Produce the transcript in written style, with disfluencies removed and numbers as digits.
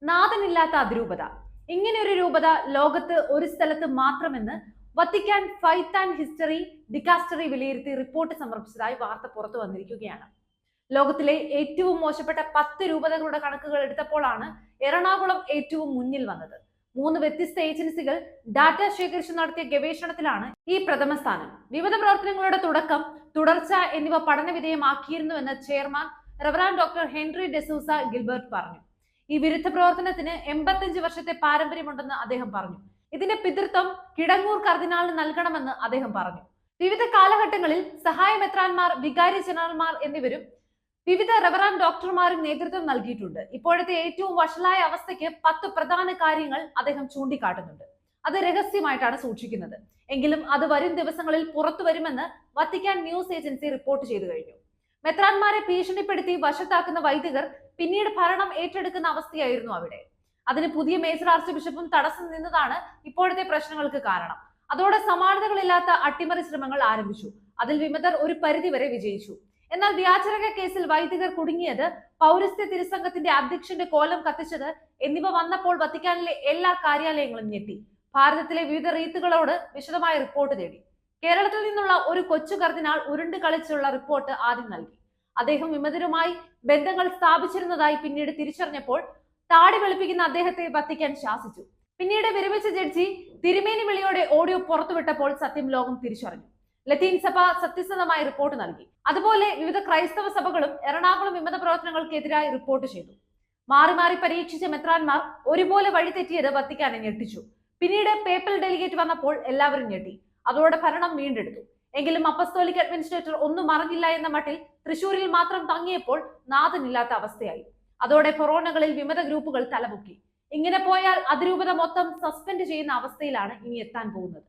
നാഥനില്ലാത്ത അതിരൂപത. ഇങ്ങനെ ഒരു രൂപത ലോകത്ത് ഒരു സ്ഥലത്ത് മാത്രമെന്ന് Vatican faith and history dicastery വിലയിരുത്തി റിപ്പോർട്ട് സമർപ്പിച്ചതായി വാർത്ത പുറത്തു വന്നിരിക്കുകയാണ്. ലോകത്തിലെ ഏറ്റവും മോശപ്പെട്ട 10 രൂപതകളുടെ കണക്കുകൾ എടുത്തപ്പോഴാണ് എറണാകുളം ഏറ്റവും മുന്നിൽ വന്നത്. 3 വ്യത്യസ്ത ഏജൻസികൾ ഡാറ്റ ശേഖരിച്ചു നടത്തിയ ഗവേഷണത്തിലാണ് ഈ പ്രഥമ സ്ഥാനം. വിവിധ പ്രവർത്തനങ്ങളുടെ തുടക്കം, തുടർച്ച എന്നിവ പഠന വിധേയമാക്കിയിരുന്നുവെന്ന് ചെയർമാൻ റവറാൻഡ് ഡോക്ടർ ഹെൻറി ഡെസൂസ ഗിൽബർട്ട് പറഞ്ഞു. ഈ വിരുദ്ധ പ്രവർത്തനത്തിന് 85 വർഷത്തെ പാരമ്പര്യമുണ്ടെന്ന് അദ്ദേഹം പറഞ്ഞു. ഇതിന്റെ പിതൃത്വം കിടങ്ങൂർ കർദിനാളിന് നൽകണമെന്ന് അദ്ദേഹം പറഞ്ഞു. വിവിധ കാലഘട്ടങ്ങളിൽ സഹായ മെത്രാൻമാർ, വികാരി ജനറൽമാർ എന്നിവരും വിവിധ റവറാൻഡ് ഡോക്ടർമാരും നേതൃത്വം നൽകിയിട്ടുണ്ട്. ഇപ്പോഴത്തെ ഏറ്റവും വഷളായ അവസ്ഥയ്ക്ക് 10 പ്രധാന കാര്യങ്ങൾ അദ്ദേഹം ചൂണ്ടിക്കാട്ടുന്നുണ്ട്. അത് രഹസ്യമായിട്ടാണ് സൂക്ഷിക്കുന്നത്. എങ്കിലും അത് വരും ദിവസങ്ങളിൽ പുറത്തു വരുമെന്ന് വത്തിക്കാൻ ന്യൂസ് ഏജൻസി റിപ്പോർട്ട് ചെയ്തു കഴിഞ്ഞു. മെത്രാൻമാരെ ഭീഷണിപ്പെടുത്തി വശത്താക്കുന്ന വൈദികർ പിന്നീട് ഭരണം ഏറ്റെടുക്കുന്ന അവസ്ഥയായിരുന്നു അവിടെ. അതിന് പുതിയ മേജർ ആർച്ച് ബിഷപ്പും തടസ്സം നിന്നതാണ് ഇപ്പോഴത്തെ പ്രശ്നങ്ങൾക്ക് കാരണം. അതോടെ സമാനതകളില്ലാത്ത അട്ടിമറി ശ്രമങ്ങൾ ആരംഭിച്ചു. അതിൽ വിമതർ ഒരു പരിധിവരെ വിജയിച്ചു. എന്നാൽ വ്യാജരക കേസിൽ വൈദികർ കുടുങ്ങിയത്, പൗരസ്ത്യ തിരുസംഘത്തിന്റെ അധ്യക്ഷന്റെ കോലം കത്തിച്ചത് എന്നിവ വന്നപ്പോൾ വത്തിക്കാനിലെ എല്ലാ കാര്യാലയങ്ങളും ഞെട്ടി. ഭാരതത്തിലെ വിവിധ റീത്തുകളോട് വിശദമായ റിപ്പോർട്ട് തേടി. കേരളത്തിൽ നിന്നുള്ള ഒരു കൊച്ചു കർദിനാൾ ഉരുണ്ട് കളിച്ചുള്ള റിപ്പോർട്ട് ആദ്യം നൽകി. അദ്ദേഹം വിമതരുമായി ബന്ധങ്ങൾ സ്ഥാപിച്ചിരുന്നതായി പിന്നീട് തിരിച്ചറിഞ്ഞപ്പോൾ താടി വെളുപ്പിക്കുന്ന അദ്ദേഹത്തെ വത്തിക്കാൻ ശാസിച്ചു. പിന്നീട് വിരമിച്ച ജഡ്ജി തിരുമേനി വിളിയോടെ ഓഡിയോ പുറത്തുവിട്ടപ്പോൾ സത്യം ലോകം തിരിച്ചറിഞ്ഞു. ലത്തീൻ സഭ സത്യസന്ധമായ റിപ്പോർട്ട് നൽകി. അതുപോലെ വിവിധ ക്രൈസ്തവ സഭകളും എറണാകുളം വിമത പ്രവർത്തനങ്ങൾക്കെതിരായി റിപ്പോർട്ട് ചെയ്തു. മാറി മാറി പരീക്ഷിച്ച മെത്രാൻമാർ ഒരുപോലെ വഴിതെറ്റിയത് വത്തിക്കാനെ ഞെട്ടിച്ചു. പിന്നീട് പേപ്പൽ ഡെലിഗേറ്റ് വന്നപ്പോൾ എല്ലാവരും ഞെട്ടി. അതോടെ ഭരണം വീണ്ടെടുത്തു. എങ്കിലും അപ്പസ്തോലിക് അഡ്മിനിസ്ട്രേറ്റർ ഒന്നും അറിഞ്ഞില്ല എന്ന മട്ടിൽ തൃശൂരിൽ മാത്രം തങ്ങിയപ്പോൾ നാഥനില്ലാത്ത അവസ്ഥയായി. അതോടെ ഫൊറോണകളിൽ വിമത ഗ്രൂപ്പുകൾ തലപൊക്കി. ഇങ്ങനെ പോയാൽ അതിരൂപത മൊത്തം സസ്പെൻഡ് ചെയ്യുന്ന അവസ്ഥയിലാണ് ഇനി എത്താൻ പോകുന്നത്.